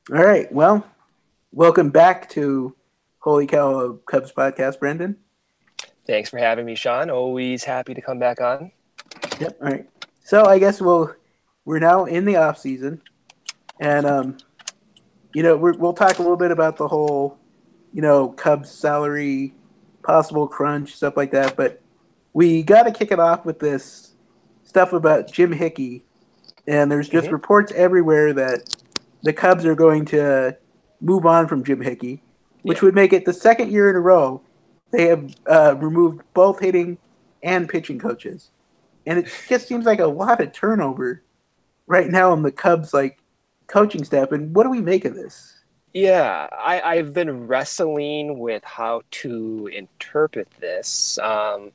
All right. Well, welcome back to Holy Cow Cubs podcast, Brendan. Thanks for having me, Sean. Always happy to come back on. Yep. All right. So I guess we're now in the off season, and we'll talk a little bit about the whole Cubs salary, possible crunch, stuff like that. But we got to kick it off with this stuff about Jim Hickey, and there's just hmm reports everywhere that the Cubs are going to move on from Jim Hickey, which Yeah. would make it the second year in a row they have removed both hitting and pitching coaches. And it just seems like a lot of turnover right now in the Cubs coaching staff. And what do we make of this? Yeah, I've been wrestling with how to interpret this. I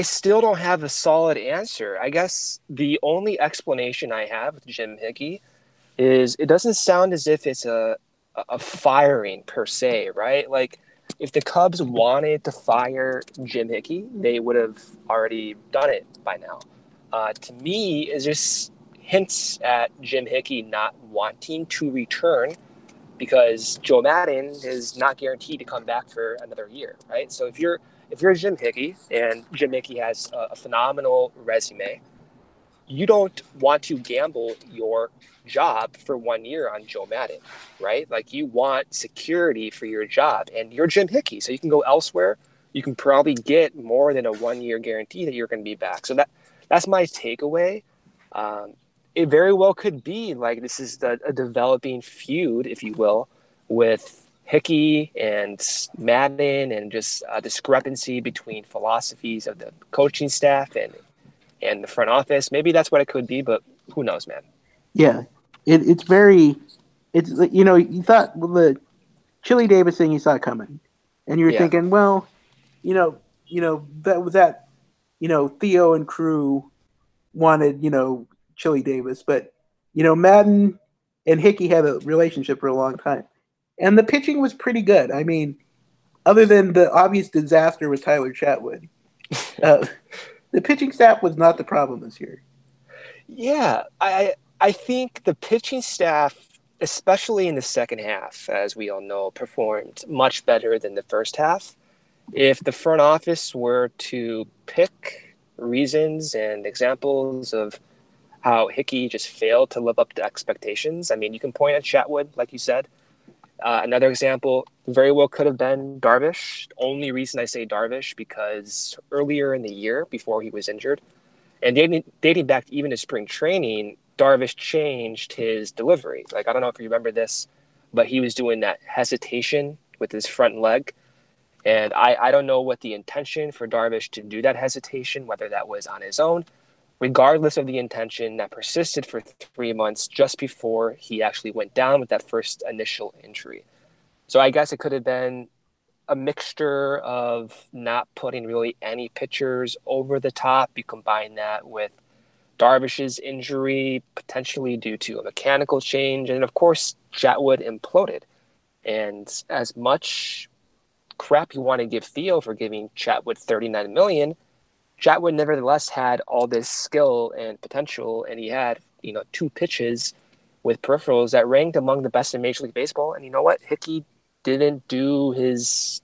still don't have a solid answer. I guess the only explanation I have with Jim Hickey is it doesn't sound as if it's a firing per se, right? Like if the Cubs wanted to fire Jim Hickey, they would have already done it by now. To me, it just hints at Jim Hickey not wanting to return because Joe Madden is not guaranteed to come back for another year, right? So if you're Jim Hickey and Jim Hickey has a phenomenal resume, you don't want to gamble your job for 1 year on Joe Madden, right? Like you want security for your job, and you're Jim Hickey, so you can go elsewhere. You can probably get more than a 1 year guarantee that you're going to be back. So that's my takeaway. Um, it very well could be like this is a developing feud, if you will, with Hickey and Madden, and just a discrepancy between philosophies of the coaching staff and the front office. Maybe that's what it could be, but who knows, man? Yeah, it's you thought well, the Chili Davis thing you saw coming, and you were Yeah, thinking, well, that was that, Theo and crew wanted, Chili Davis, but Madden and Hickey had a relationship for a long time, and the pitching was pretty good. I mean, other than the obvious disaster with Tyler Chatwood, uh, the pitching staff was not the problem this year. yeah. I think the pitching staff, especially in the second half, as we all know, performed much better than the first half. If the front office were to pick reasons and examples of how Hickey just failed to live up to expectations, I mean, you can point at Chatwood, like you said. Another example very well could have been Darvish. Only reason I say Darvish because earlier in the year, before he was injured, and dating back even to spring training, Darvish changed his delivery. Like, I don't know if you remember this, but he was doing that hesitation with his front leg. And I don't know what the intention for Darvish to do that hesitation, whether that was on his own. Regardless of the intention, that persisted for 3 months just before he actually went down with that first initial injury. So I guess it could have been a mixture of not putting really any pitchers over the top. You combine that with Darvish's injury, potentially due to a mechanical change, and of course, Chatwood imploded. And as much crap you want to give Theo for giving Chatwood 39 million, Chatwood nevertheless had all this skill and potential, and he had two pitches with peripherals that ranked among the best in Major League Baseball. And you know what? Hickey didn't do his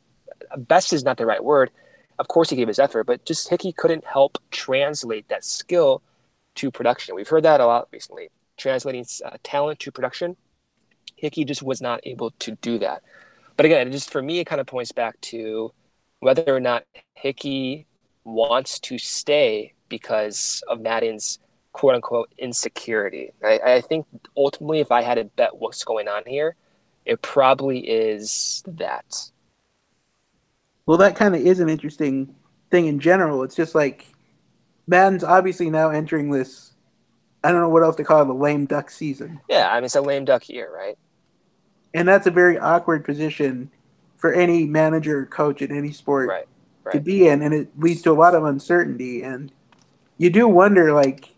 best is not the right word. Of course, he gave his effort, but just Hickey couldn't help translate that skill to production. We've heard that a lot recently. Translating talent to production, Hickey just was not able to do that. But again, just for me, it kind of points back to whether or not Hickey wants to stay because of Madden's quote unquote insecurity. I think ultimately, if I had to bet what's going on here, it probably is that. Well, that kind of is an interesting thing in general. It's just like Madden's obviously now entering this. I don't know what else to call it, the lame duck season, Yeah, I mean, it's a lame duck year, right? and that's a very awkward position for any manager or coach in any sport Right, to right. be in, and it leads to a lot of uncertainty. And you do wonder, like,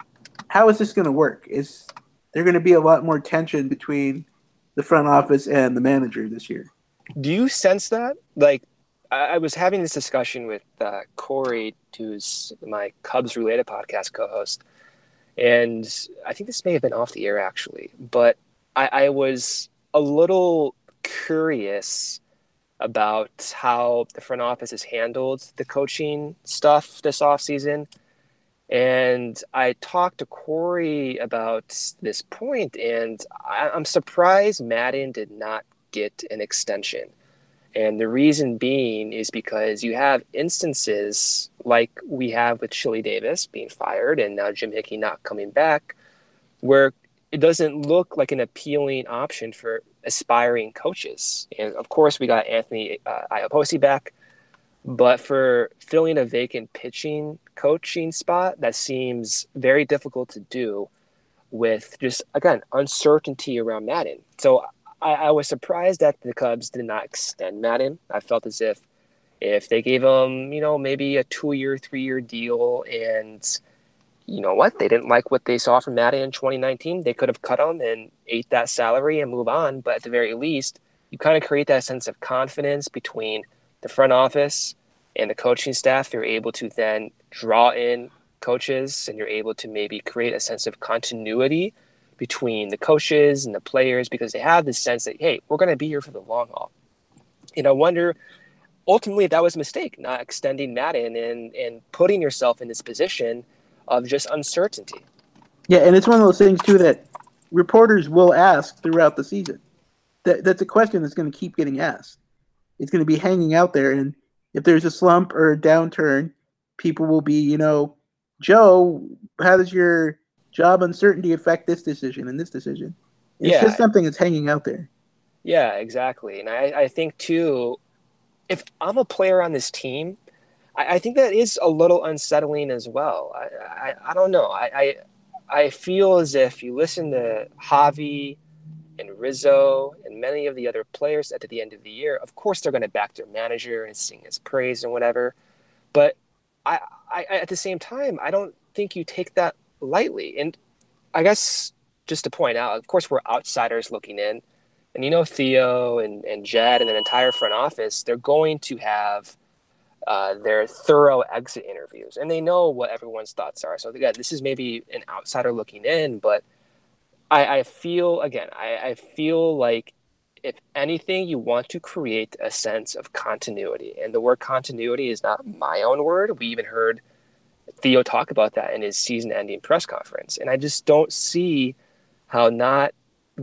how is this going to work? Is there going to be a lot more tension between the front office and the manager this year? Do you sense that? Like, I was having this discussion with Corey, who's my Cubs related podcast co host. And I think this may have been off the air actually, but I was a little curious about how the front office has handled the coaching stuff this offseason. And I talked to Corey about this point, and I'm surprised Madden did not get an extension. And the reason being is because you have instances like we have with Chili Davis being fired and now Jim Hickey not coming back, where it doesn't look like an appealing option for aspiring coaches. And of course, we got Anthony Iapoce back, but for filling a vacant pitching coaching spot, that seems very difficult to do with just, again, uncertainty around Madden. So I was surprised that the Cubs did not extend Madden. I felt as if they gave him, maybe a 2-year, 3-year deal, and you know what, they didn't like what they saw from Madden in 2019, they could have cut him and ate that salary and move on. But at the very least, you kind of create that sense of confidence between the front office and the coaching staff. You're able to then draw in coaches, and you're able to maybe create a sense of continuity between the coaches and the players, because they have this sense that, hey, we're going to be here for the long haul. And I wonder, ultimately, if that was a mistake, not extending Madden and putting yourself in this position of just uncertainty. Yeah, and it's one of those things, too, that reporters will ask throughout the season. That's a question that's going to keep getting asked. It's going to be hanging out there, and if there's a slump or a downturn, people will be, Joe, how does your job uncertainty affect this decision and this decision? It's just something that's hanging out there. Yeah, exactly. And I think, too, if I'm a player on this team, I think that is a little unsettling as well. I don't know. I feel as if you listen to Javi and Rizzo and many of the other players at the end of the year, of course they're going to back their manager and sing his praise and whatever. But I at the same time, I don't think you take that lightly. And I guess just to point out, of course, we're outsiders looking in. And Theo and Jed and the entire front office, they're going to have their thorough exit interviews, and they know what everyone's thoughts are. So again, this is maybe an outsider looking in, but I feel like if anything, you want to create a sense of continuity, and the word continuity is not my own word. We even heard Theo talk about that in his season-ending press conference, and I just don't see how not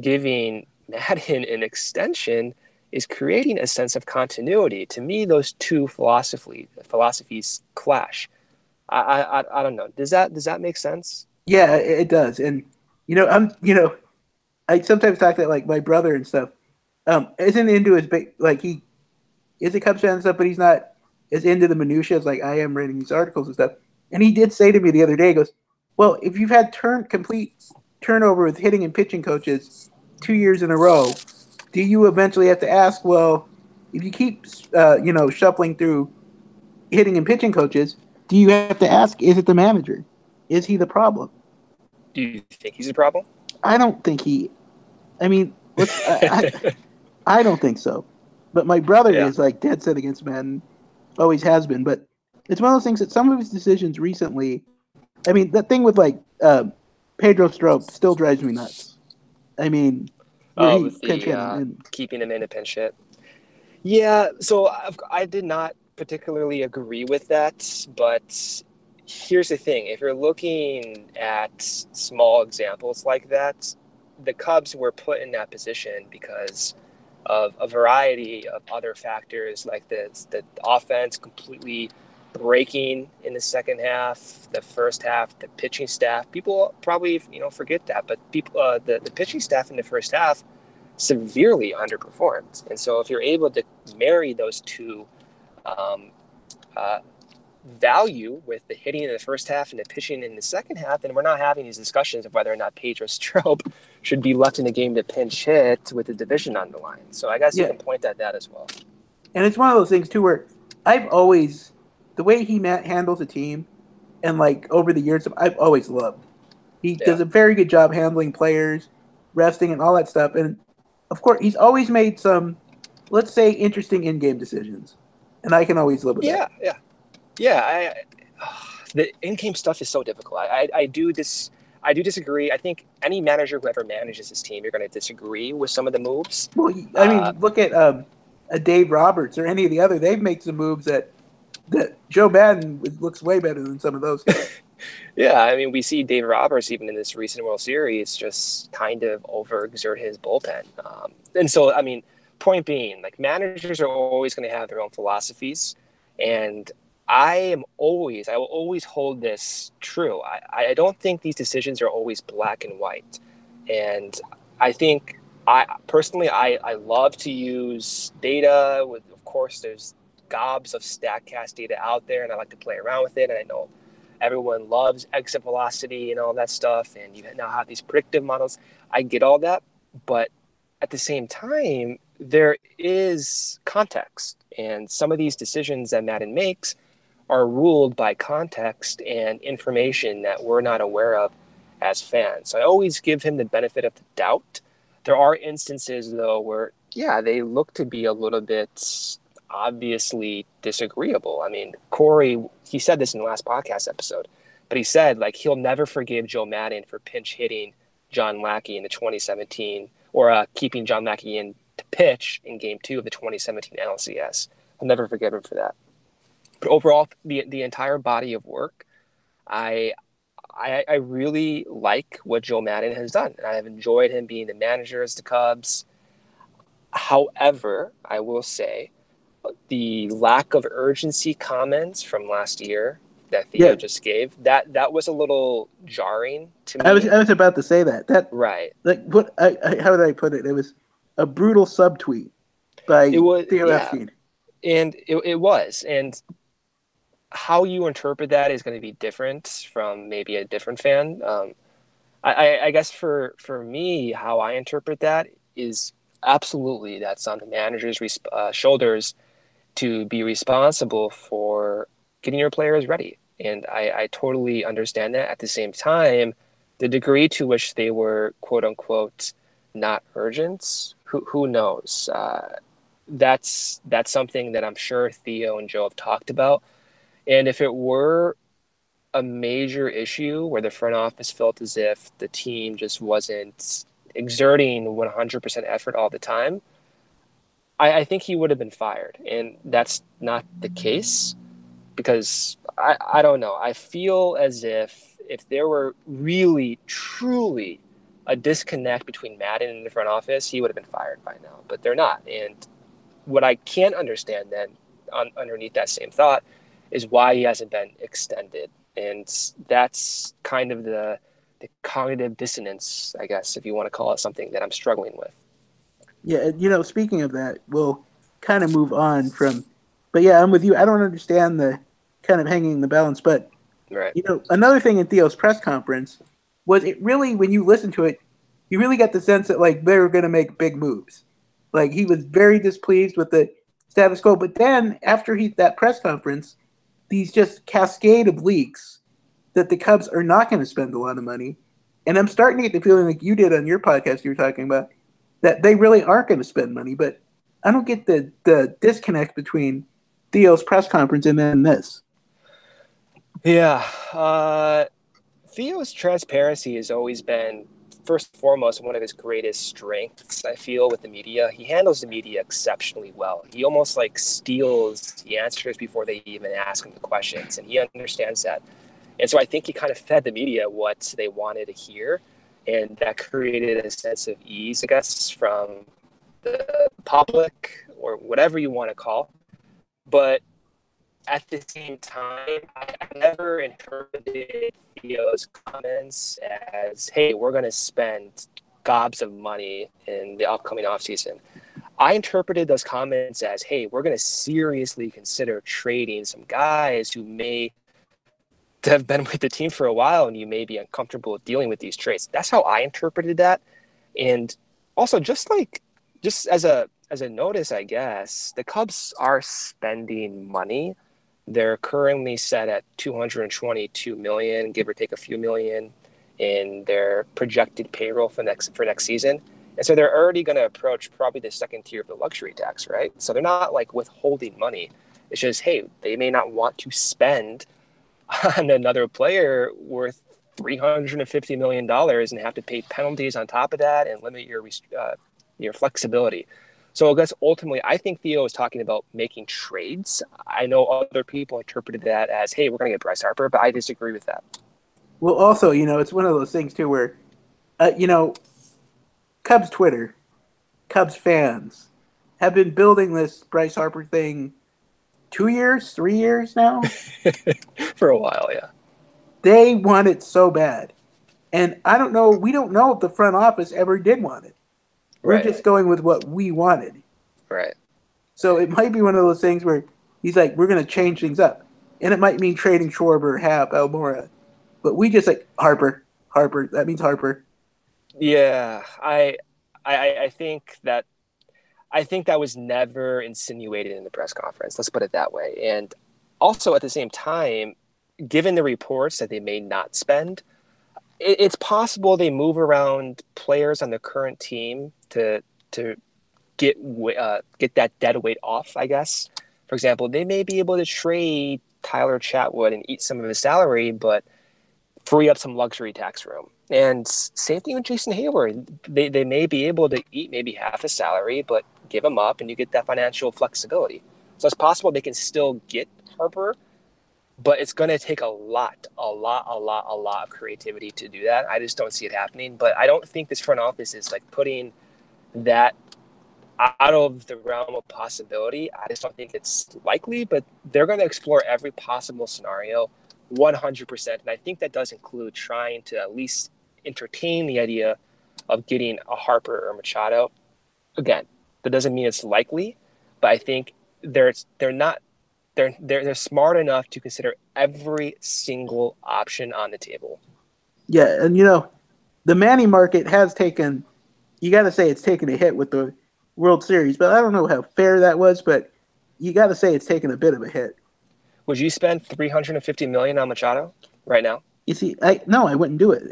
giving Madden an extension is creating a sense of continuity. To me, those two philosophies clash. I don't know. Does that make sense? Yeah, it does. And I sometimes talk to like my brother and stuff. Isn't into his he is a Cubs fan and stuff, but he's not as into the minutia as like I am reading these articles and stuff. And he did say to me the other day, he goes, "Well, if you've had complete turnover with hitting and pitching coaches 2 years in a row, do you eventually have to ask, well, if you keep, shuffling through hitting and pitching coaches, do you have to ask, is it the manager? Is he the problem?" Do you think he's a problem? I don't think I don't think so. But my brother is like dead set against Madden, always has been. But it's one of those things that some of his decisions recently, that thing with Pedro Strop still drives me nuts. With keeping him in a pinch hit. Yeah, so I did not particularly agree with that, but here's the thing. If you're looking at small examples like that, the Cubs were put in that position because of a variety of other factors, like the offense completely breaking in the second half, the first half, the pitching staff. People probably forget that, but the pitching staff in the first half severely underperformed. And so if you're able to marry those two value with the hitting in the first half and the pitching in the second half, then we're not having these discussions of whether or not Pedro Strop should be left in the game to pinch hit with the division on the line. So I guess you can point at that as well. And it's one of those things too where I've always, the way he handles a team, and over the years, I've always loved. He does a very good job handling players, resting, and all that stuff. And of course, he's always made some, let's say, interesting in-game decisions, and I can always live with that. Yeah. The in-game stuff is so difficult. I do this. I do disagree. I think any manager who ever manages his team, you're going to disagree with some of the moves. Well, I mean, look at a Dave Roberts or any of the other. They've made some moves that Joe Madden looks way better than some of those guys. Yeah, I mean, we see Dave Roberts even in this recent World Series just kind of overexert his bullpen. And so, I mean, point being, like managers are always going to have their own philosophies, and I will always hold this true. I don't think these decisions are always black and white, and I think I love to use data. Of course, there's gobs of Statcast data out there, and I like to play around with it. And I know everyone loves exit velocity and all that stuff, and you now have these predictive models. I get all that, but at the same time, there is context, and some of these decisions that Madden makes are ruled by context and information that we're not aware of as fans. So I always give him the benefit of the doubt. There are instances, though, where, yeah, they look to be a little bit obviously disagreeable. I mean, Corey, he said this in the last podcast episode, but he said, like, he'll never forgive Joe Madden for pinch hitting John Lackey in the 2017, or keeping John Lackey in to pitch in Game 2 of the 2017 NLCS. I'll never forgive him for that. But overall, the entire body of work, I really like what Joe Madden has done. And I have enjoyed him being the manager as the Cubs. However, I will say the lack of urgency comments from last year that Theo just gave, that was a little jarring to me. I was about to say that. Right. Like what? How did I put it? It was a brutal subtweet by Theo Epstein. And it was. And how you interpret that is going to be different from maybe a different fan. I guess for me, how I interpret that is absolutely that's on the manager's shoulders to be responsible for getting your players ready. And I totally understand that. At the same time, the degree to which they were, quote unquote, not urgent, who knows? That's something that I'm sure Theo and Joe have talked about. And if it were a major issue where the front office felt as if the team just wasn't exerting 100% effort all the time, I think he would have been fired. And that's not the case, because I don't know. I feel as if there were really, truly a disconnect between Madden and the front office, he would have been fired by now. But they're not. And what I can't understand then, underneath that same thought, is why he hasn't been extended. And that's kind of the cognitive dissonance, I guess, if you want to call it, something that I'm struggling with. Yeah, speaking of that, we'll kind of move on from, but yeah, I'm with you. I don't understand the kind of hanging the balance, but right. Another thing in Theo's press conference was it really, when you listen to it, you really get the sense that like they were going to make big moves. Like he was very displeased with the status quo, but then after that press conference, these just cascade of leaks that the Cubs are not going to spend a lot of money. And I'm starting to get the feeling like you did on your podcast you were talking about, that they really aren't going to spend money. But I don't get the disconnect between Theo's press conference and then this. Yeah. Theo's transparency has always been, first and foremost, one of his greatest strengths, I feel, with the media. He handles the media exceptionally well. He almost like steals the answers before they even ask him the questions, and he understands that. And so I think he kind of fed the media what they wanted to hear, and that created a sense of ease, I guess, from the public or whatever you want to call. But at the same time, I never interpreted Theo's comments as, hey, we're going to spend gobs of money in the upcoming offseason. I interpreted those comments as, hey, we're going to seriously consider trading some guys who may have been with the team for a while and you may be uncomfortable dealing with these trades. That's how I interpreted that. And also just as a notice, I guess, the Cubs are spending money. They're currently set at $222 million, give or take a few million, in their projected payroll for next season. And so they're already going to approach probably the second tier of the luxury tax, right? So they're not like withholding money. It's just, hey, they may not want to spend on another player worth $350 million and have to pay penalties on top of that and limit your flexibility. So I guess ultimately, I think Theo is talking about making trades. I know other people interpreted that as, hey, we're going to get Bryce Harper, but I disagree with that. Well, also, it's one of those things too where, Cubs Twitter, Cubs fans have been building this Bryce Harper thing 2 years, 3 years now. For a while, yeah. They want it so bad. And I don't know, we don't know if the front office ever did want it. We're just going with what we wanted. Right. So it might be one of those things where he's like, we're going to change things up. And it might mean trading Schwarber, Happ, Almora. But we just like, Harper. That means Harper. Yeah, I think that was never insinuated in the press conference. Let's put it that way. And also at the same time, given the reports that they may not spend, it's possible they move around players on the current team to get that dead weight off, I guess. For example, they may be able to trade Tyler Chatwood and eat some of his salary, but free up some luxury tax room. And same thing with Jason Hayward. They may be able to eat maybe half his salary, but give him up and you get that financial flexibility. So it's possible they can still get Harper, but it's going to take a lot of creativity to do that. I just don't see it happening. But I don't think this front office is like putting that out of the realm of possibility. I just don't think it's likely, but they're going to explore every possible scenario 100%. And I think that does include trying to at least entertain the idea of getting a Harper or Machado. Again, that doesn't mean it's likely, but I think they're smart enough to consider every single option on the table. Yeah, and the Manny market has taken, you got to say it's taken a hit with the World Series, but I don't know how fair that was, but you got to say it's taken a bit of a hit. Would you spend $350 million on Machado right now? You see, I wouldn't do it.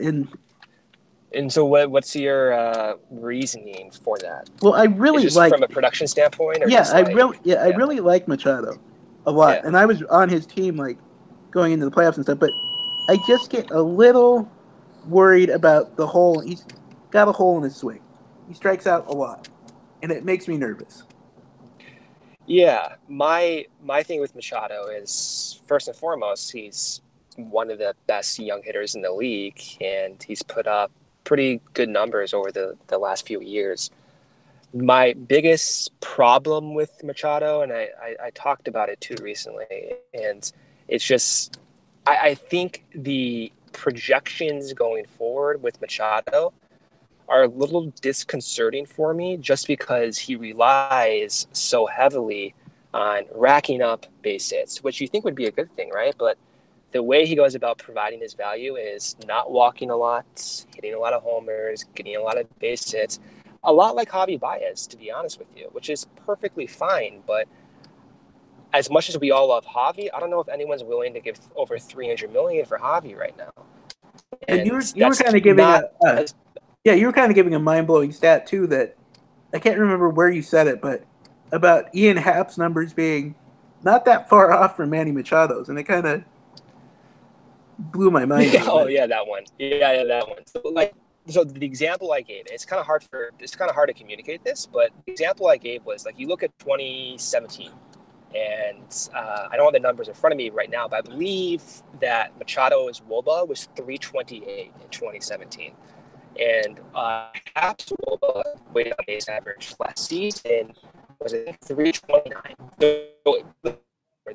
And so what's your reasoning for that? Well, I really just from a production standpoint, or I really like Machado a lot, and I was on his team like going into the playoffs and stuff. But I just get a little worried about the hole. He's got a hole in his swing. He strikes out a lot, and it makes me nervous. Yeah, my thing with Machado is, first and foremost, he's one of the best young hitters in the league, and he's put up pretty good numbers over the last few years. My biggest problem with Machado, and I talked about it too recently, and it's just I think the projections going forward with Machado are a little disconcerting for me, just because he relies so heavily on racking up base hits, which you think would be a good thing, right? But the way he goes about providing his value is not walking a lot, hitting a lot of homers, getting a lot of base hits, a lot like Javi Baez, to be honest with you, which is perfectly fine. But as much as we all love Javi, I don't know if anyone's willing to give over $300 million for Javi right now. And you were kind of giving you were kind of giving a mind-blowing stat too, that I can't remember where you said it, but about Ian Happ's numbers being not that far off from Manny Machado's, and it kind of blew my mind. Yeah, that one. Yeah, that one. So the example I gave, it's kind of hard to communicate this, but the example I gave was, like, you look at 2017, and I don't have the numbers in front of me right now, but I believe that Machado's WOBA was 328 in 2017. And Happ's WOBA, weighted on base average last season, was 329. So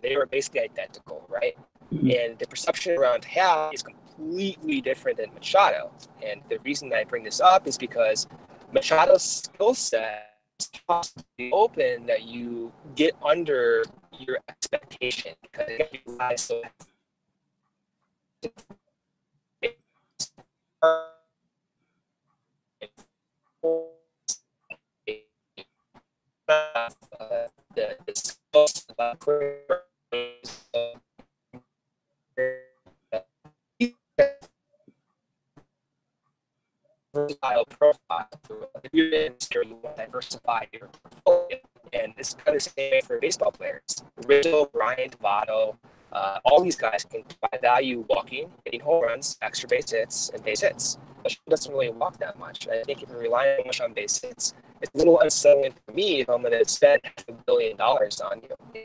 they were basically identical, right? Mm-hmm. And the perception around Happ is completely different than Machado. And the reason that I bring this up is because Machado's skill set is possibly open that you get under your expectation, because it relies so the skills profile. If you're an investor, you want to diversify your portfolio, and this is kind of the same for baseball players. Rizzo, Bryant, Votto, All these guys can provide value walking, hitting home runs, extra base hits, and base hits. Machado doesn't really walk that much. I think if you're relying much on base hits, it's a little unsettling for me if I'm going to spend $500 million on you.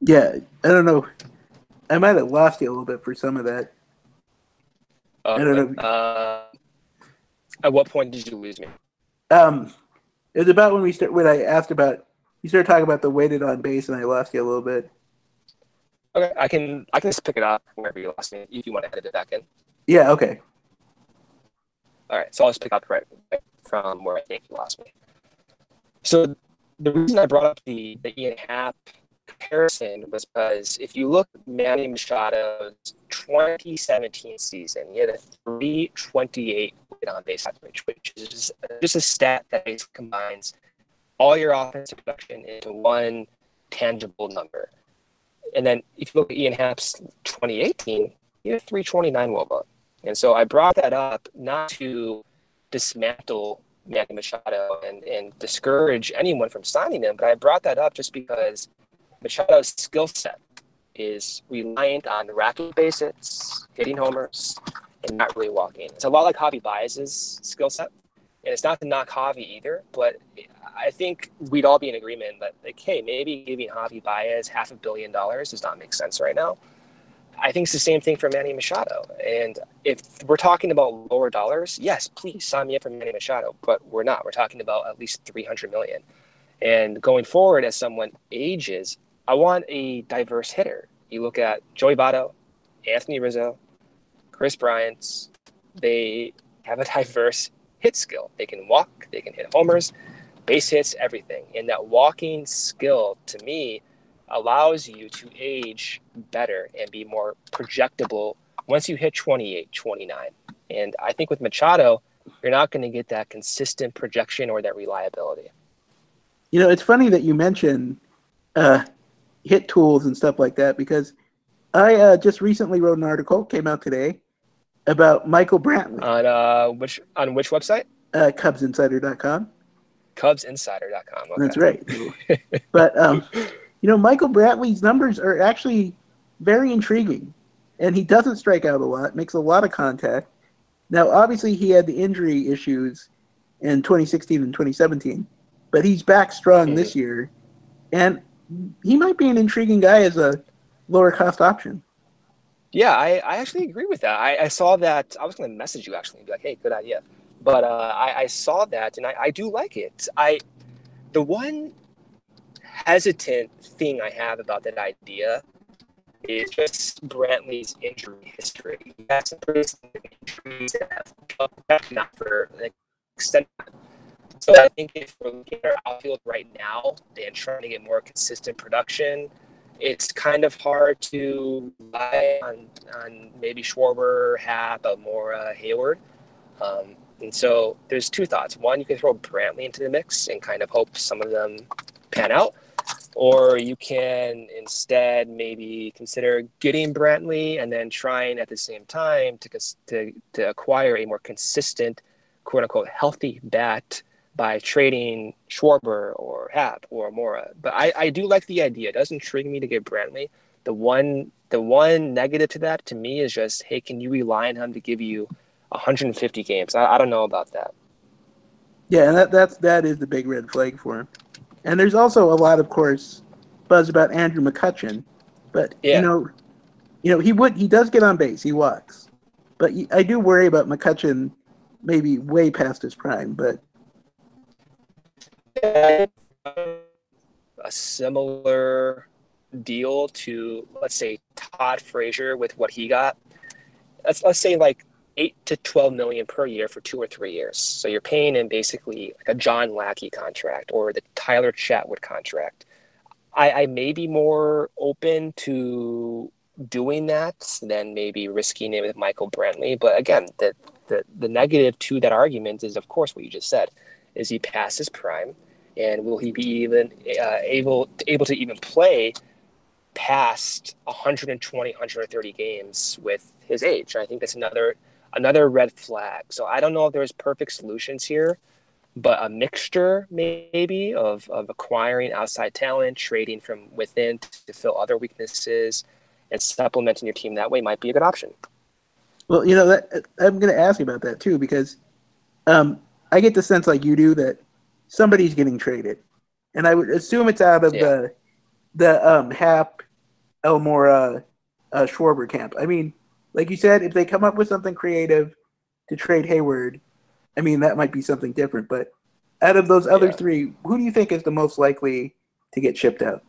Yeah, I don't know. I might have lost you a little bit for some of that. I don't know. At what point did you lose me? It was about when I asked about, you started talking about the weighted on base, and I lost you a little bit. Okay, I can just pick it up wherever you lost me if you want to edit it back in. Yeah. Okay. All right, so I'll just pick up right from where I think you lost me. So the reason I brought up the Ian Happ comparison was because if you look at Manny Machado's 2017 season, he had a 328 weighted on base average, which is just a stat that basically combines all your offensive production into one tangible number. And then if you look at Ian Happ's 2018, he had a 329 WOBA. And so I brought that up not to dismantle Manny Machado and discourage anyone from signing him, but I brought that up just because Machado's skill set is reliant on racking bases, hitting homers, and not really walking. It's a lot like Javi Baez's skill set. And it's not to knock Javi either, but I think we'd all be in agreement that, like, hey, maybe giving Javi Baez $500 million does not make sense right now. I think it's the same thing for Manny Machado. And if we're talking about lower dollars, yes, please sign me up for Manny Machado, but we're not. We're talking about at least $300 million. And going forward, as someone ages, I want a diverse hitter. You look at Joey Votto, Anthony Rizzo, Chris Bryant. They have a diverse hit skill. They can walk, they can hit homers, base hits, everything. And that walking skill, to me, allows you to age better and be more projectable once you hit 28, 29. And I think with Machado, you're not going to get that consistent projection or that reliability. You know, it's funny that you mention hit tools and stuff like that, because I just recently wrote an article, came out today, about Michael Brantley. On which website? CubsInsider.com. CubsInsider.com. Okay. That's right. But you know, Michael Brantley's numbers are actually very intriguing, and he doesn't strike out a lot, makes a lot of contact. Now, obviously, he had the injury issues in 2016 and 2017, but he's back strong this year, and he might be an intriguing guy as a lower cost option. Yeah, I actually agree with that. I saw that. I was going to message you actually and be like, hey, good idea. But I saw that, and I do like it. The one hesitant thing I have about that idea is just Brantley's injury history. He has some pretty significant injuries that have not for an extended time. So I think if we're looking at our outfield right now and trying to get more consistent production, it's kind of hard to rely on maybe Schwarber, Happ, Almora, Hayward. And so there's two thoughts. One, you can throw Brantley into the mix and kind of hope some of them pan out. Or you can instead maybe consider getting Brantley and then trying at the same time to acquire a more consistent, quote-unquote, healthy bat by trading Schwarber or Happ or Mora. But I do like the idea. It does intrigue me to get Brantley. The one negative to that, to me, is just, hey, can you rely on him to give you 150 games? I don't know about that. Yeah, and that is the big red flag for him. And there's also a lot, of course, buzz about Andrew McCutchen. But, yeah. He does get on base. He walks. But I do worry about McCutchen maybe way past his prime, but a similar deal to, let's say, Todd Frazier with what he got. Let's say like 8 to 12 million per year for 2 or 3 years. So you're paying him basically like a John Lackey contract or the Tyler Chatwood contract. I may be more open to doing that than maybe risking it with Michael Brantley. But again, the negative to that argument is, of course, what you just said. Is he past his prime? And will he be even able to even play past 120, 130 games with his age? I think that's another red flag. So I don't know if there's perfect solutions here. but a mixture maybe of acquiring outside talent, trading from within to fill other weaknesses, and supplementing your team that way might be a good option. Well, that I'm going to ask you about that too because um, I get the sense like you do that somebody's getting traded, and I would assume it's out of Yeah. the Hap Elmora Schwarber camp. I mean, like you said, if they come up with something creative to trade Hayward, I mean that might be something different. But out of those other Yeah. three, who do you think is the most likely to get shipped out?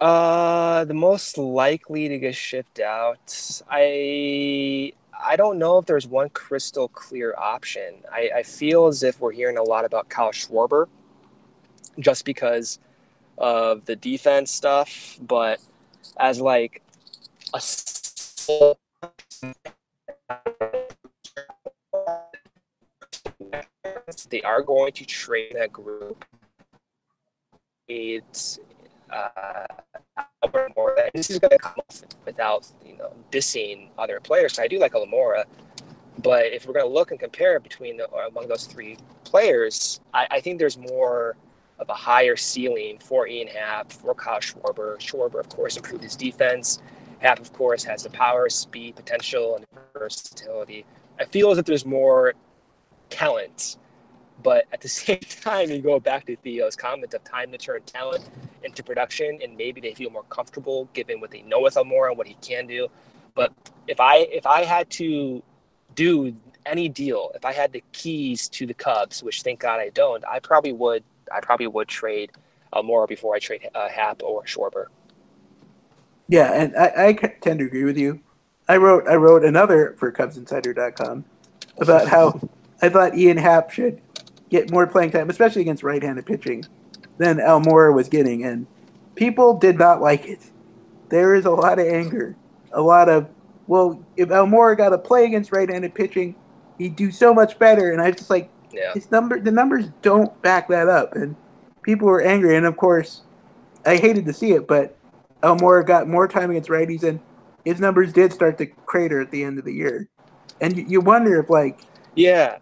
The most likely to get shipped out. I don't know if there's one crystal clear option. I feel as if we're hearing a lot about Kyle Schwarber just because of the defense stuff, but as like a they are going to trade that group. It's Albert Morra. This is going to come off without dissing other players. So I do like Alamora, but if we're going to look and compare between among those three players, I think there's more of a higher ceiling for Ian Happ, for Kyle Schwarber. Schwarber, of course, improved his defense. Happ, of course, has the power, speed, potential, and versatility. I feel as if there's more talent. But at the same time, you go back to Theo's comment of time to turn talent into production, and maybe they feel more comfortable given what they know with Almora and what he can do. But if I had to do any deal, if I had the keys to the Cubs, which thank God I don't, I probably would trade Almora before I trade Happ or Schwarber. Yeah, and I tend to agree with you. I wrote another for CubsInsider.com about how I thought Ian Happ should get more playing time, especially against right-handed pitching, than Almora was getting, and people did not like it. There is a lot of anger, a lot of, well, if Almora got to play against right-handed pitching, he'd do so much better. And I was just like, Yeah. the numbers don't back that up, and people were angry. And of course, I hated to see it, but Almora got more time against righties, and his numbers did start to crater at the end of the year. And you wonder if, like, Yeah.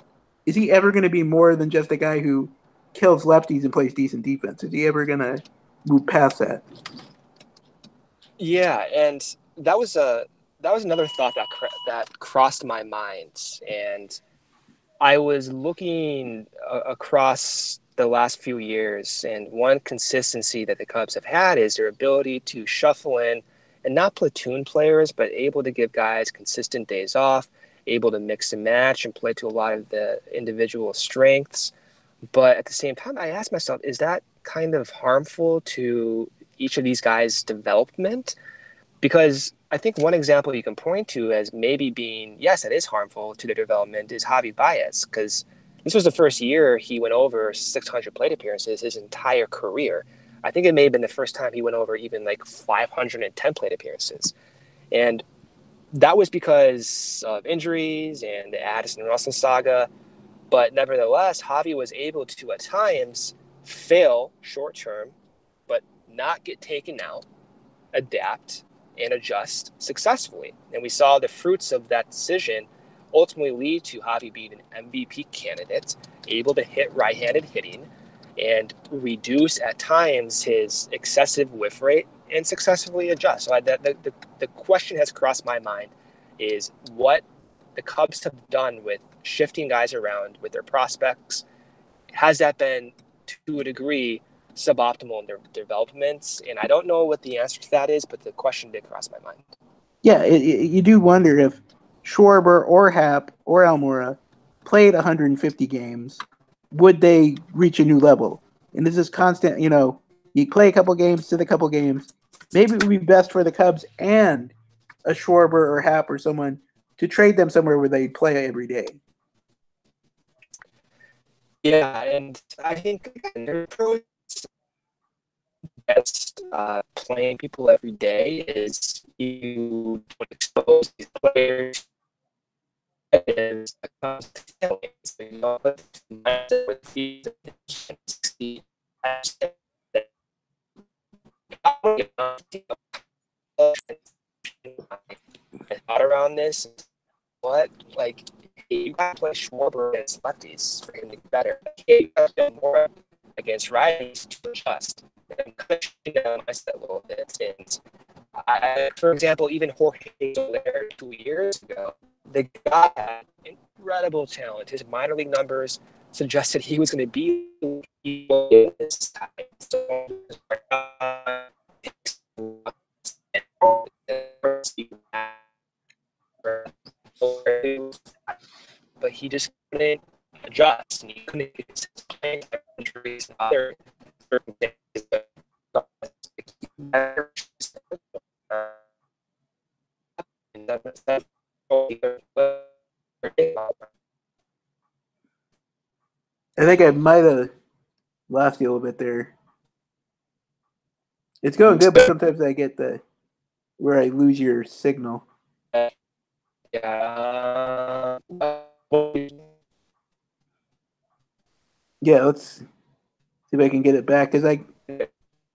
is he ever going to be more than just a guy who kills lefties and plays decent defense? Is he ever going to move past that? Yeah, and that was another thought that crossed my mind, and I was looking across the last few years, and one consistency that the Cubs have had is their ability to shuffle in and not platoon players, but able to give guys consistent days off, able to mix and match and play to a lot of the individual strengths. But at the same time, I asked myself, is that kind of harmful to each of these guys' development? Because I think one example you can point to as maybe being, yes, it is harmful to their development is Javi Baez, because this was the first year he went over 600 plate appearances his entire career. I think it may have been the first time he went over even like 510 plate appearances. And that was because of injuries and the Addison Russell saga. But nevertheless, Javi was able to at times fail short term, but not get taken out, adapt, and adjust successfully. And we saw the fruits of that decision ultimately lead to Javi being an MVP candidate, able to hit right-handed hitting and reduce at times his excessive whiff rate and successfully adjust. So the question has crossed my mind is what the Cubs have done with shifting guys around with their prospects. Has that been, to a degree, suboptimal in their developments? And I don't know what the answer to that is, but the question did cross my mind. Yeah, you do wonder if Schwarber or Happ or Almora played 150 games, would they reach a new level? And this is constant, you play a couple games to the couple games. Maybe it would be best for the Cubs and a Schwarber or Happ or someone to trade them somewhere where they play every day. Yeah, and I think again, best playing people every day is you expose these players is I thought around this. What like hey, you got to play Schwarber against lefties for him to get better. Hey, you got to play more against righties to adjust. And I'm kind of shutting down my set a little bit. And for example, even Jorge Soler 2 years ago, the guy had incredible talent. His minor league numbers suggested he was going to be this time. So, but he just couldn't adjust, and he couldn't get his playing injuries and other circumstances. I think I might have lost you a little bit there. It's going good, but sometimes I get the where I lose your signal. Yeah. Yeah, let's see if I can get it back because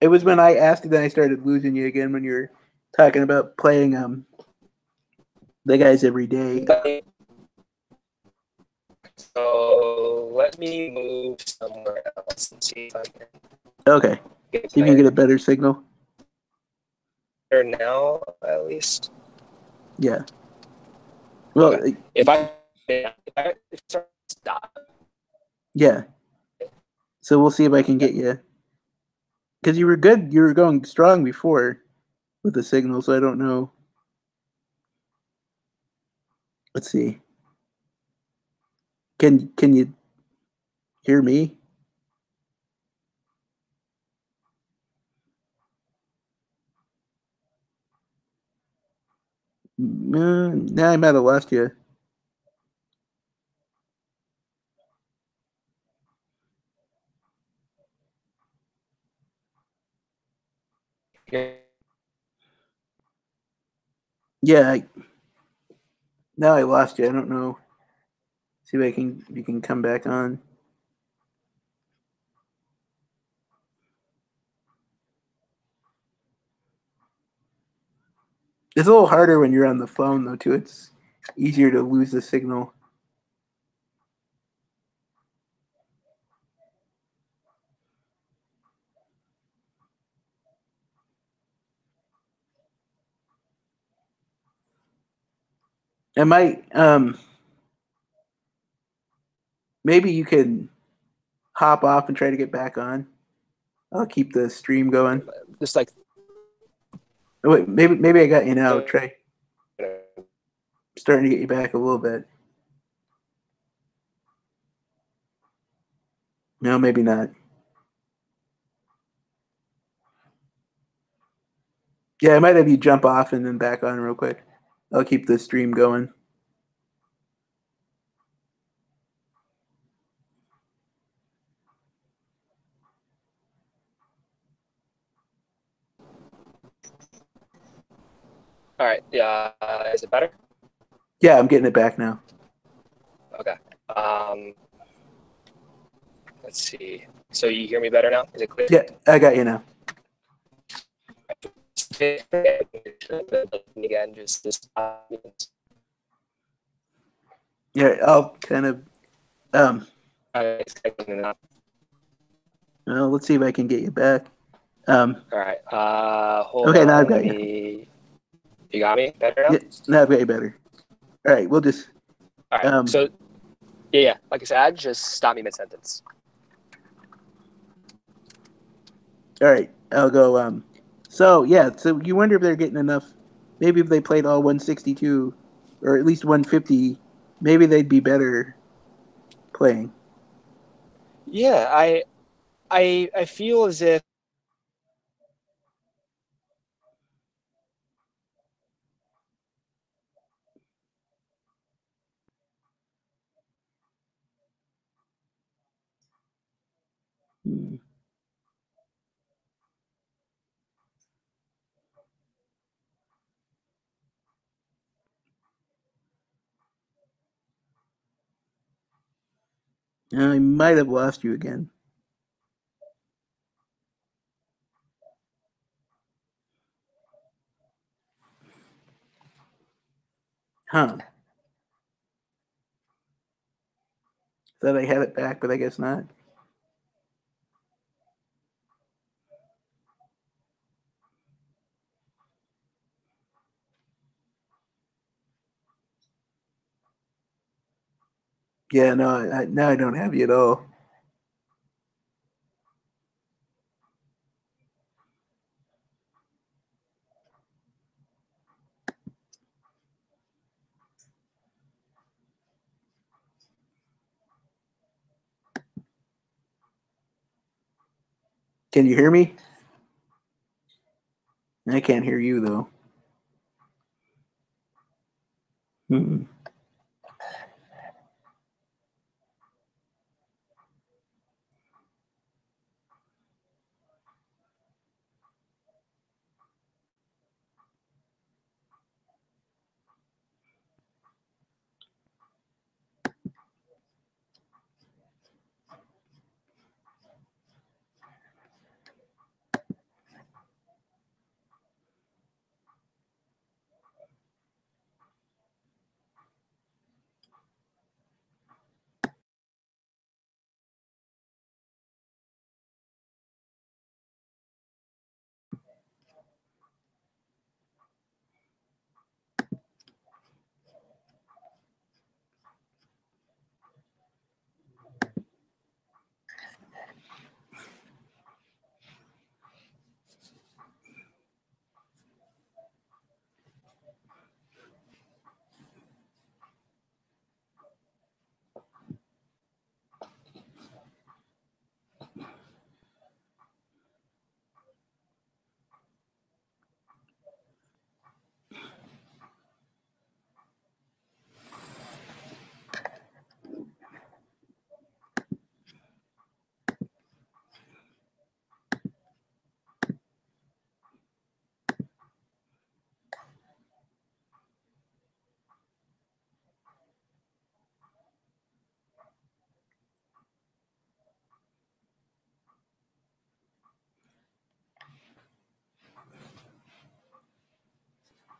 it was when I asked you, then I started losing you again when you were talking about playing the guys every day. So let me move somewhere else and see if I can. Okay, see if you can get a better signal. Better now, at least. Yeah. Well, okay. if I stop. Yeah. So we'll see if I can get you. Because you were good, you were going strong before with the signal, so I don't know. Let's see. Can you hear me? Now I might have lost you. Yeah. Now I lost you. I don't know. See if you can come back on. It's a little harder when you're on the phone though too. It's easier to lose the signal. I might maybe you can hop off and try to get back on. I'll keep the stream going. Just like Wait, maybe I got you now. Try starting to get you back a little bit. No, maybe not. Yeah, I might have you jump off and then back on real quick. I'll keep the stream going. all right. Yeah, is it better? Yeah, I'm getting it back now. Okay. Let's see. So you hear me better now? Is it clear? Yeah, I got you now. Again, just Yeah, I'll kind of well, let's see if I can get you back. all right. Hold Okay, on. now I've got you. You got me better now? Yeah, now I've got you better. All right, we'll just. All right. So, yeah. Like I said, just stop me mid-sentence. All right, I'll go. So you wonder if they're getting enough. Maybe if they played all 162 or at least 150, maybe they'd be better playing. Yeah, I feel as if Hmm. I might have lost you again. Huh. Thought I had it back, but I guess not. Yeah, no, now I don't have you at all. Can you hear me? I can't hear you though. Hmm.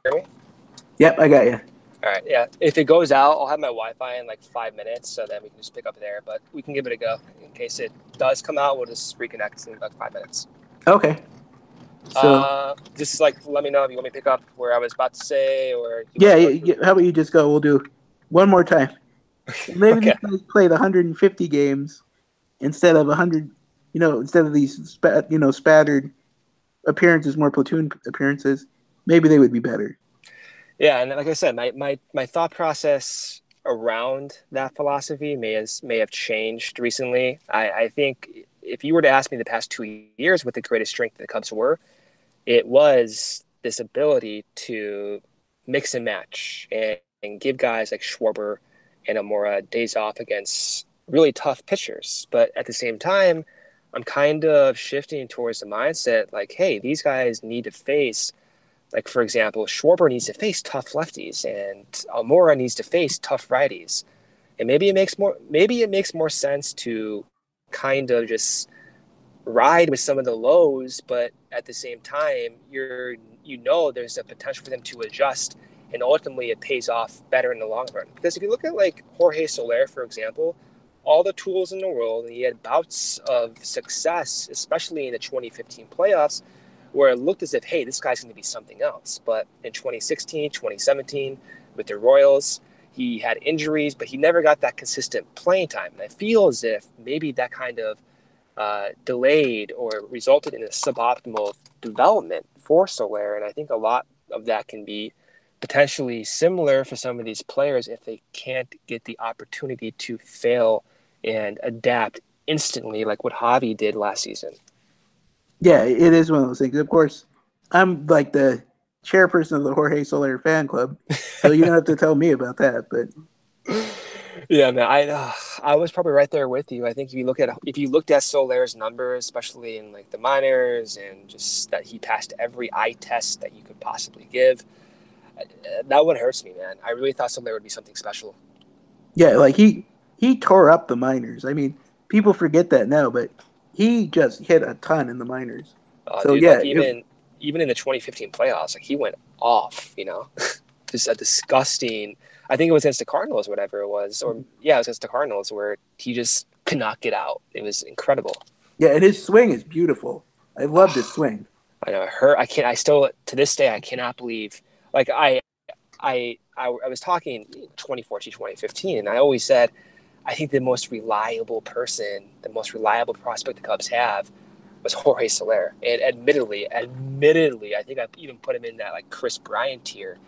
Hear me? Yep, I got you. All right, yeah. If it goes out, I'll have my Wi-Fi in like 5 minutes, so then we can just pick up there. But we can give it a go. In case it does come out, we'll just reconnect in about 5 minutes. Okay. So Just like let me know if you want me to pick up where I was about to say, or yeah, how about you just go? We'll do one more time. Maybe okay. these guys played 150 games instead of 100. Instead of these spattered appearances, more platoon appearances. Maybe they would be better. Yeah, and like I said, my thought process around that philosophy may have changed recently. I think if you were to ask me the past 2 years what the greatest strength of the Cubs were, it was this ability to mix and match and give guys like Schwarber and Amora days off against really tough pitchers. But at the same time, I'm kind of shifting towards the mindset like, hey, these guys need to face, like, for example, Schwarber needs to face tough lefties and Almora needs to face tough righties. And maybe it makes more sense to kind of just ride with some of the lows, but at the same time, there's a potential for them to adjust, and ultimately it pays off better in the long run. Because if you look at like Jorge Soler, for example, all the tools in the world, and he had bouts of success, especially in the 2015 playoffs, where it looked as if, hey, this guy's going to be something else. But in 2016, 2017, with the Royals, he had injuries, but he never got that consistent playing time. And I feel as if maybe that kind of delayed or resulted in a suboptimal development for Soler. And I think a lot of that can be potentially similar for some of these players if they can't get the opportunity to fail and adapt instantly, like what Javi did last season. Yeah, it is one of those things. Of course, I'm like the chairperson of the Jorge Soler fan club, so you don't have to tell me about that. But Yeah, man, I was probably right there with you. I think if you looked at Soler's numbers, especially in like the minors, and just that he passed every eye test that you could possibly give, that one hurts me, man. I really thought Soler would be something special. yeah, like he tore up the minors. I mean, people forget that now, but he just hit a ton in the minors. So Dude, yeah, like even in the 2015 playoffs, like he went off. Just a disgusting. I think it was against the Cardinals, whatever it was, or yeah, it was against the Cardinals where he just could not get out. It was incredible. Yeah, and his swing is beautiful. I love his swing. I know her. I can't. I still to this day I cannot believe. Like I was talking 2014, 2015, and I always said I think the most reliable person, the most reliable prospect the Cubs have was Jorge Soler. And admittedly, I think I even put him in that like Chris Bryant tier.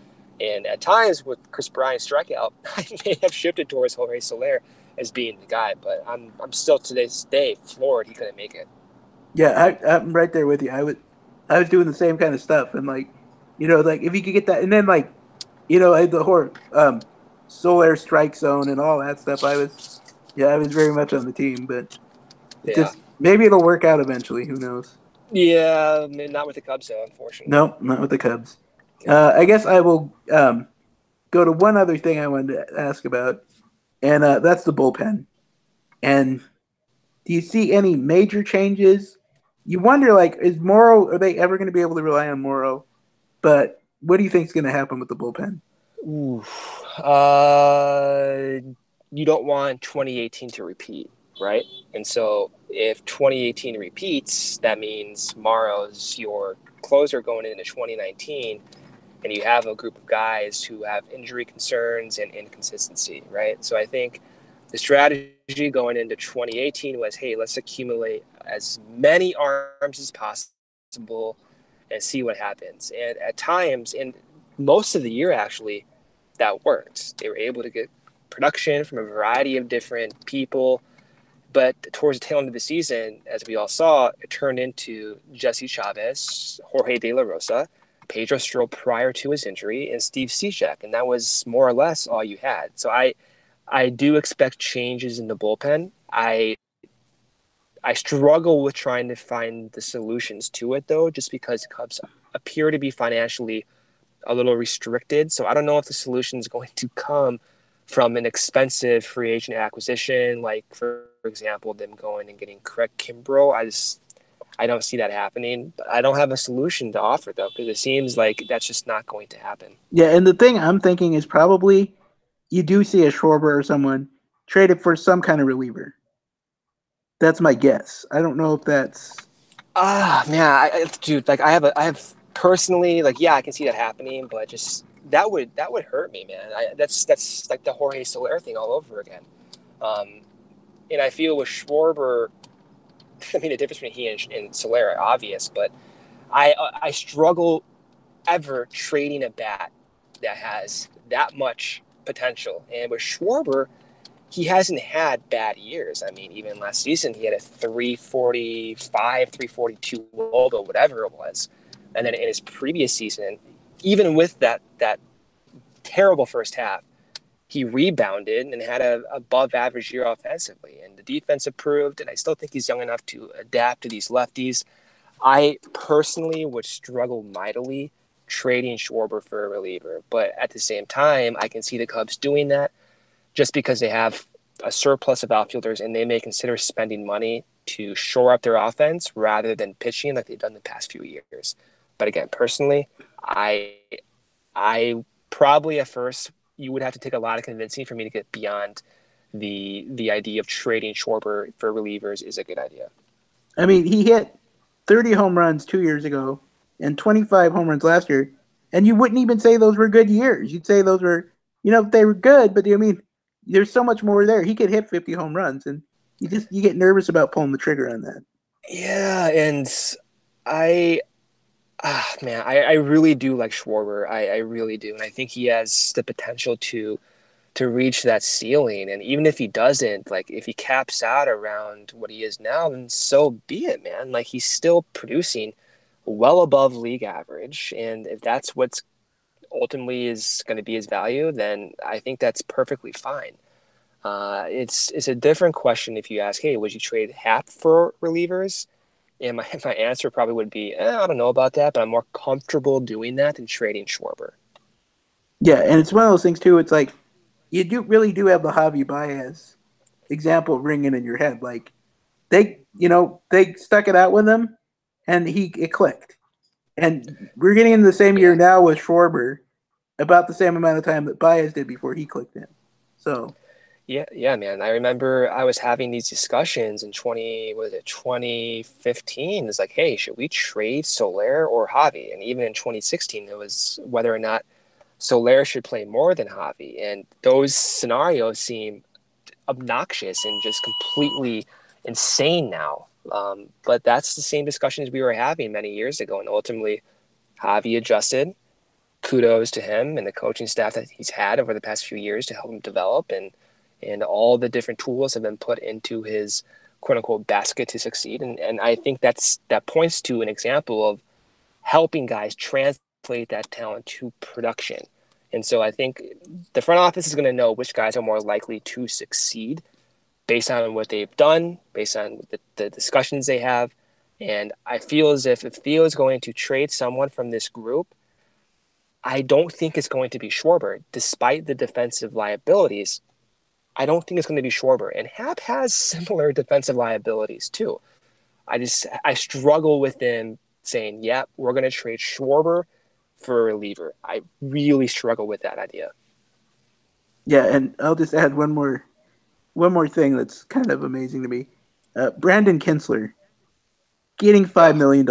And at times with Chris Bryant's strikeout, I may have shifted towards Jorge Soler as being the guy. But I'm still to this day floored he couldn't make it. Yeah, I'm right there with you. I was doing the same kind of stuff, and like, like if you could get that, and then like, the whole Solar strike zone and all that stuff. I was very much on the team, but it Yeah. just maybe it'll work out eventually. Who knows? Yeah, not with the Cubs though, unfortunately. No, not with the Cubs. I guess I will go to one other thing I wanted to ask about, and that's the bullpen. And do you see any major changes? You wonder, like, is Morrow? Are they ever going to be able to rely on Morrow? But what do you think is going to happen with the bullpen? Ooh. You don't want 2018 to repeat, right? And so if 2018 repeats, that means Morrow's your closer going into 2019, and you have a group of guys who have injury concerns and inconsistency, right? So I think the strategy going into 2018 was, hey, let's accumulate as many arms as possible and see what happens. And at times, in most of the year, actually, that worked. They were able to get production from a variety of different people. But towards the tail end of the season, as we all saw, it turned into Jesse Chavez, Jorge De La Rosa, Pedro Strop prior to his injury, and Steve Cishek. And that was more or less all you had. So I do expect changes in the bullpen. I struggle with trying to find the solutions to it, though, just because the Cubs appear to be financially a little restricted. So I don't know if the solution is going to come from an expensive free agent acquisition, like, for example, them going and getting Craig Kimbrel. I don't see that happening. But I don't have a solution to offer, though, because it seems like that's just not going to happen. Yeah, and the thing I'm thinking is probably you do see a Schwarber or someone traded for some kind of reliever. That's my guess. I don't know if that's. Man, dude, like I have personally, like, yeah, I can see that happening, but just that would hurt me, man. That's like the Jorge Soler thing all over again. And I feel with Schwarber, I mean, the difference between he and Soler are obvious, but I struggle ever trading a bat that has that much potential. And with Schwarber, he hasn't had bad years. I mean, even last season, he had a 345, 342 logo, whatever it was. And then in his previous season, even with that terrible first half, he rebounded and had a above average year offensively. And the defense improved, and I still think he's young enough to adapt to these lefties. I personally would struggle mightily trading Schwarber for a reliever. But at the same time, I can see the Cubs doing that just because they have a surplus of outfielders and they may consider spending money to shore up their offense rather than pitching like they've done the past few years. But again, personally, I probably at first you would have to take a lot of convincing for me to get beyond the idea of trading Schwarber for relievers is a good idea. I mean, he hit 30 home runs 2 years ago and 25 home runs last year, and you wouldn't even say those were good years. You'd say those were, they were good, but I mean, there's so much more there. He could hit 50 home runs, and you get nervous about pulling the trigger on that. Yeah, and I really do like Schwarber. I really do, and I think he has the potential to reach that ceiling. And even if he doesn't, like if he caps out around what he is now, then so be it, man. Like he's still producing well above league average, and if that's what's ultimately is going to be his value, then I think that's perfectly fine. It's a different question if you ask, hey, would you trade Hap for relievers? And my answer probably would be, I don't know about that, but I'm more comfortable doing that than trading Schwarber. Yeah, and it's one of those things too. It's like you really do have the Javi Baez example ringing in your head. Like they stuck it out with him, and it clicked. And we're getting into the same year now with Schwarber, about the same amount of time that Baez did before he clicked in. So Yeah, yeah, man. I remember I was having these discussions in 2015. It's like, hey, should we trade Soler or Javi? And even in 2016, it was whether or not Soler should play more than Javi. And those scenarios seem obnoxious and just completely insane now. But that's the same discussions we were having many years ago. And ultimately, Javi adjusted. Kudos to him and the coaching staff that he's had over the past few years to help him develop, and all the different tools have been put into his quote unquote basket to succeed. And I think that points to an example of helping guys translate that talent to production. And so I think the front office is going to know which guys are more likely to succeed based on what they've done, based on the discussions they have. And I feel as if Theo is going to trade someone from this group, I don't think it's going to be Schwarber, despite the defensive liabilities. I don't think it's going to be Schwarber. And Hap has similar defensive liabilities too. I struggle with them saying, yeah, we're going to trade Schwarber for a reliever. I really struggle with that idea. yeah, and I'll just add one more thing that's kind of amazing to me. Brandon Kinsler getting $5 million,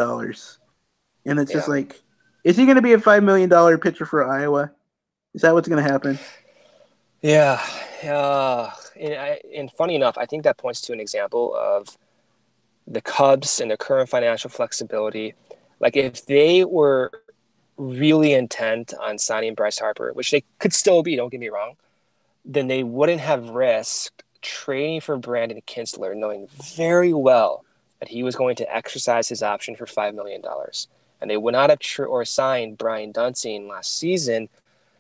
and it's just Yeah. like, is he going to be a $5 million pitcher for Iowa? Is that what's going to happen? Yeah. And funny enough, I think that points to an example of the Cubs and their current financial flexibility. Like if they were really intent on signing Bryce Harper, which they could still be, don't get me wrong, then they wouldn't have risked trading for Brandon Kinsler, knowing very well that he was going to exercise his option for $5 million. And they would not have or signed Brian Dunsing last season,